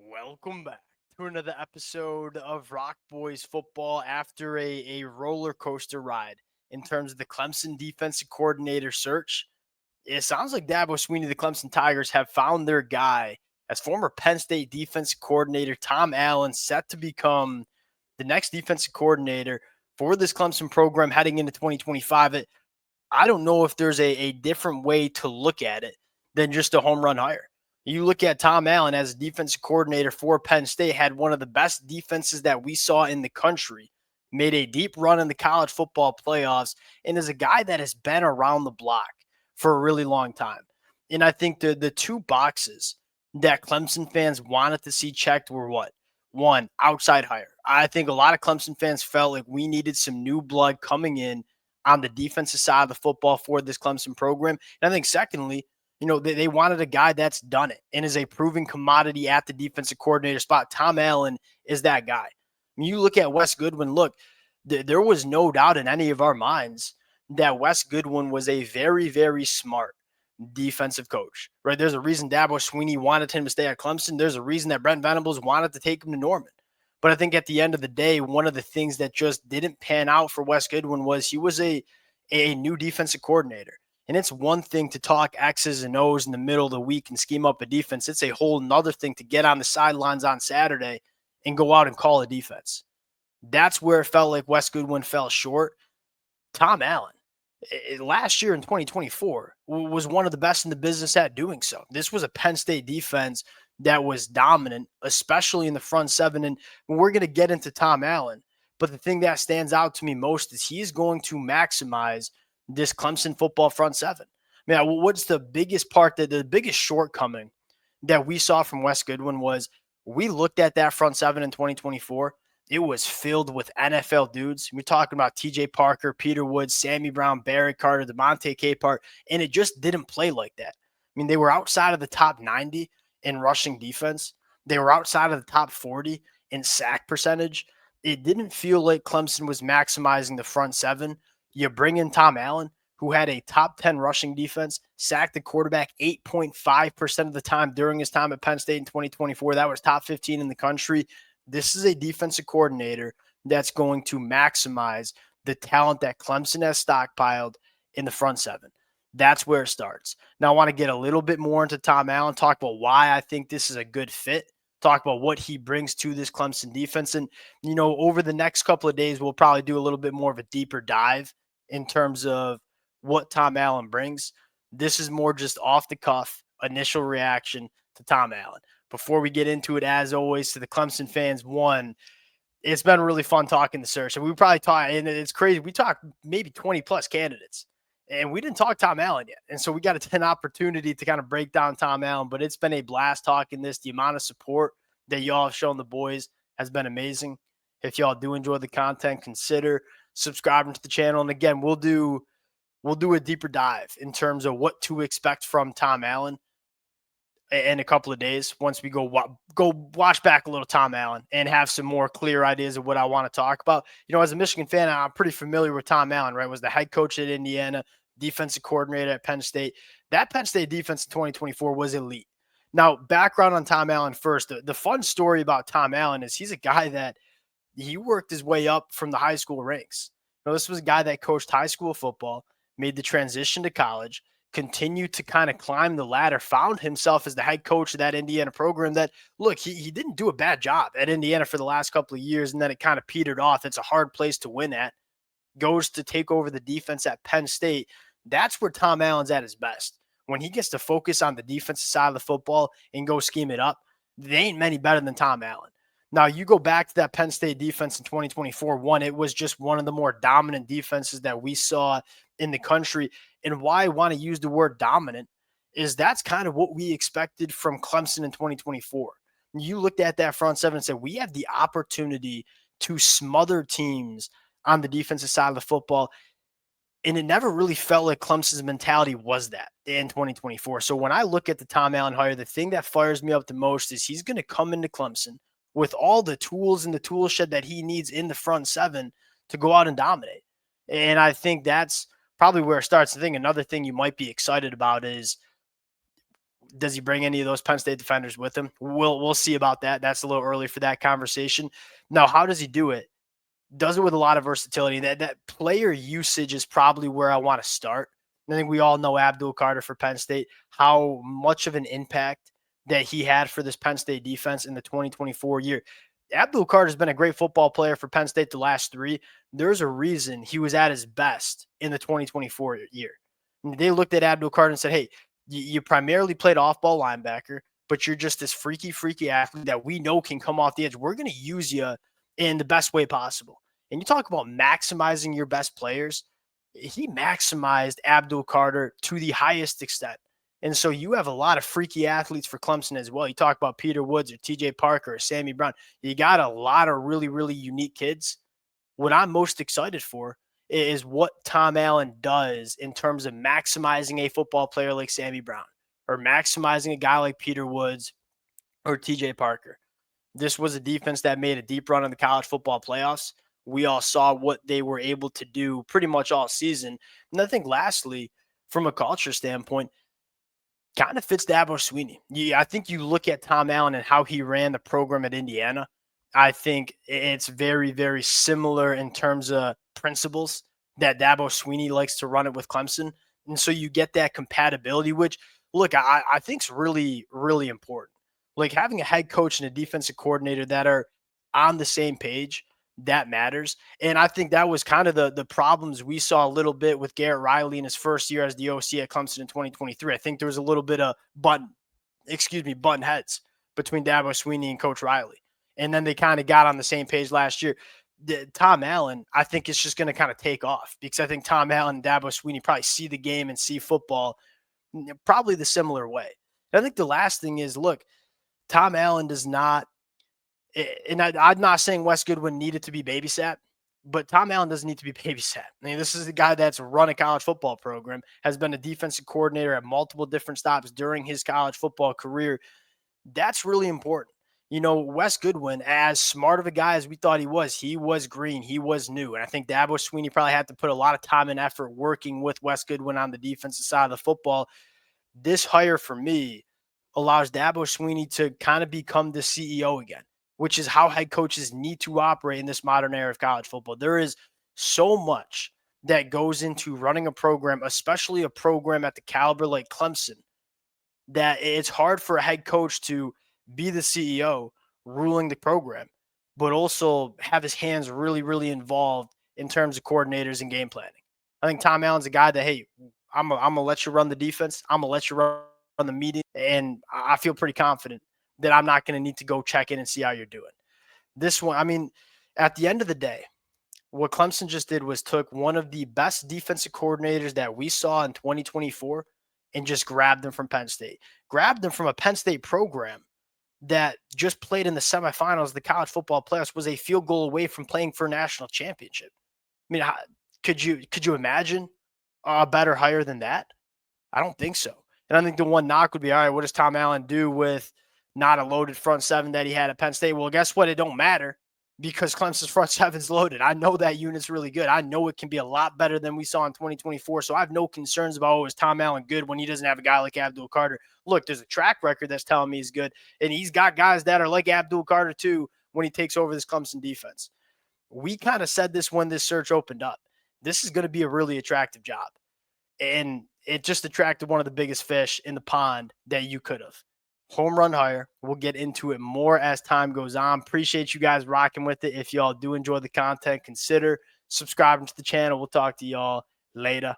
Welcome back to another episode of Rock Boys football after a roller coaster ride in terms of the Clemson defensive coordinator search. It sounds like Dabo Swinney, the Clemson Tigers, have found their guy as former Penn State defensive coordinator Tom Allen set to become the next defensive coordinator for this Clemson program heading into 2025. I don't know if there's a different way to look at it than just a home run hire. You look at Tom Allen as a defensive coordinator for Penn State, had one of the best defenses that we saw in the country, made a deep run in the college football playoffs, and is a guy that has been around the block for a really long time. And I think the two boxes that Clemson fans wanted to see checked were what? One, outside hire. I think a lot of Clemson fans felt like we needed some new blood coming in on the defensive side of the football for this Clemson program. And I think secondly, they wanted a guy that's done it and is a proven commodity at the defensive coordinator spot. Tom Allen is that guy. I mean, you look at Wes Goodwin, there was no doubt in any of our minds that Wes Goodwin was a very, very smart defensive coach, right? There's a reason Dabo Swinney wanted him to stay at Clemson. There's a reason that Brent Venables wanted to take him to Norman. But I think at the end of the day, one of the things that just didn't pan out for Wes Goodwin was he was a new defensive coordinator. And it's one thing to talk X's and O's in the middle of the week and scheme up a defense. It's a whole nother thing to get on the sidelines on Saturday and go out and call a defense. That's where it felt like Wes Goodwin fell short. Tom Allen, last year in 2024, was one of the best in the business at doing so. This was a Penn State defense that was dominant, especially in the front seven. And we're going to get into Tom Allen. But the thing that stands out to me most is he's going to maximize this Clemson football front seven. Man, what's the biggest part, the biggest shortcoming that we saw from Wes Goodwin was we looked at that front seven in 2024. It was filled with NFL dudes. We're talking about TJ Parker, Peter Woods, Sammy Brown, Barry Carter, DeMonte Capehart, and it just didn't play like that. I mean, they were outside of the top 90 in rushing defense. They were outside of the top 40 in sack percentage. It didn't feel like Clemson was maximizing the front seven. You bring in Tom Allen, who had a top 10 rushing defense, sacked the quarterback 8.5% of the time during his time at Penn State in 2024. That was top 15 in the country. This is a defensive coordinator that's going to maximize the talent that Clemson has stockpiled in the front seven. That's where it starts. Now, I want to get a little bit more into Tom Allen, talk about why I think this is a good fit, talk about what he brings to this Clemson defense. And, over the next couple of days, we'll probably do a little bit more of a deeper dive in terms of what Tom Allen brings. This is more just off the cuff, initial reaction to Tom Allen. Before we get into it, as always, to the Clemson fans, one, it's been really fun talking the search. And we probably talked, and it's crazy, we talked maybe 20 plus candidates. And we didn't talk Tom Allen yet. And so we got an opportunity to kind of break down Tom Allen. But it's been a blast talking this. The amount of support that y'all have shown the boys has been amazing. If y'all do enjoy the content, consider subscribing to the channel. And again, we'll do a deeper dive in terms of what to expect from Tom Allen in a couple of days once we go watch back a little Tom Allen and have some more clear ideas of what I want to talk about. As a Michigan fan, I'm pretty familiar with Tom Allen, right? Was the head coach at Indiana, defensive coordinator at Penn State. That Penn State defense in 2024 was elite. Now, background on Tom Allen first. The fun story about Tom Allen is he's a guy that he worked his way up from the high school ranks. This was a guy that coached high school football, made the transition to college, continued to kind of climb the ladder, found himself as the head coach of that Indiana program that, look, he didn't do a bad job at Indiana for the last couple of years, and then it kind of petered off. It's a hard place to win at. Goes to take over the defense at Penn State. That's where Tom Allen's at his best. When he gets to focus on the defensive side of the football and go scheme it up, they ain't many better than Tom Allen. Now, you go back to that Penn State defense in 2024, it was just one of the more dominant defenses that we saw in the country. And why I want to use the word dominant is that's kind of what we expected from Clemson in 2024. You looked at that front seven and said, we have the opportunity to smother teams on the defensive side of the football. And it never really felt like Clemson's mentality was that in 2024. So when I look at the Tom Allen hire, the thing that fires me up the most is he's going to come into Clemson with all the tools in the tool shed that he needs in the front seven to go out and dominate. And I think that's probably where it starts. I think another thing you might be excited about is Does he bring any of those Penn State defenders with him? We'll see about that. That's a little early for that conversation. Now, how does he do it? Does it with a lot of versatility. That player usage is probably where I want to start. I think we all know Abdul Carter for Penn State, how much of an impact that he had for this Penn State defense in the 2024 year. Abdul Carter's been a great football player for Penn State the last three. There's a reason he was at his best in the 2024 year. And they looked at Abdul Carter and said, hey, you primarily played off-ball linebacker, but you're just this freaky athlete that we know can come off the edge. We're going to use you in the best way possible. And you talk about maximizing your best players. He maximized Abdul Carter to the highest extent. And so you have a lot of freaky athletes for Clemson as well. You talk about Peter Woods or TJ Parker or Sammy Brown. You got a lot of really unique kids. What I'm most excited for is what Tom Allen does in terms of maximizing a football player like Sammy Brown or maximizing a guy like Peter Woods or TJ Parker. This was a defense that made a deep run in the college football playoffs. We all saw what they were able to do pretty much all season. And I think lastly, from a culture standpoint, kind of fits Dabo Swinney. I think you look at Tom Allen and how he ran the program at Indiana. I think it's very similar in terms of principles that Dabo Swinney likes to run it with Clemson. And so you get that compatibility, which, look, I think is really important. Like having a head coach and a defensive coordinator that are on the same page, that matters. And I think that was kind of the problems we saw a little bit with Garrett Riley in his first year as the OC at Clemson in 2023. I think there was a little bit of button heads between Dabo Swinney and Coach Riley. And then they kind of got on the same page last year. Tom Allen, I think, is just going to kind of take off because I think Tom Allen and Dabo Swinney probably see the game and see football probably the similar way. And I think the last thing is, look, Tom Allen does not, and I'm not saying Wes Goodwin needed to be babysat, but Tom Allen doesn't need to be babysat. I mean, this is the guy that's run a college football program, has been a defensive coordinator at multiple different stops during his college football career. That's really important. You know, Wes Goodwin, as smart of a guy as we thought he was green, he was new. And I think Dabo Swinney probably had to put a lot of time and effort working with Wes Goodwin on the defensive side of the football. This hire for me allows Dabo Swinney to kind of become the CEO again, which is how head coaches need to operate in this modern era of college football. There is so much that goes into running a program, especially a program at the caliber like Clemson, that it's hard for a head coach to be the CEO ruling the program, but also have his hands really involved in terms of coordinators and game planning. I think Tom Allen's a guy that, hey, I'm gonna let you run the defense. I'm gonna let you run the meeting. And I feel pretty confident that I'm not going to need to go check in and see how you're doing. This one, I mean, at the end of the day, what Clemson just did was took one of the best defensive coordinators that we saw in 2024 and just grabbed them from Penn State. Grabbed them from a Penn State program that just played in the semifinals of the college football playoffs, was a field goal away from playing for a national championship. I mean, could you imagine a better hire than that? I don't think so. And I think the one knock would be, all right, what does Tom Allen do with not a loaded front seven that he had at Penn State? Well, guess what? It don't matter because Clemson's front seven's loaded. I know that unit's really good. I know it can be a lot better than we saw in 2024. So I have no concerns about, is Tom Allen good when he doesn't have a guy like Abdul Carter? Look, there's a track record that's telling me he's good. And he's got guys that are like Abdul Carter too when he takes over this Clemson defense. We kind of said this when this search opened up. This is going to be a really attractive job. And it just attracted one of the biggest fish in the pond that you could have. Home run hire. We'll get into it more as time goes on. Appreciate you guys rocking with it. If y'all do enjoy the content, consider subscribing to the channel. We'll talk to y'all later.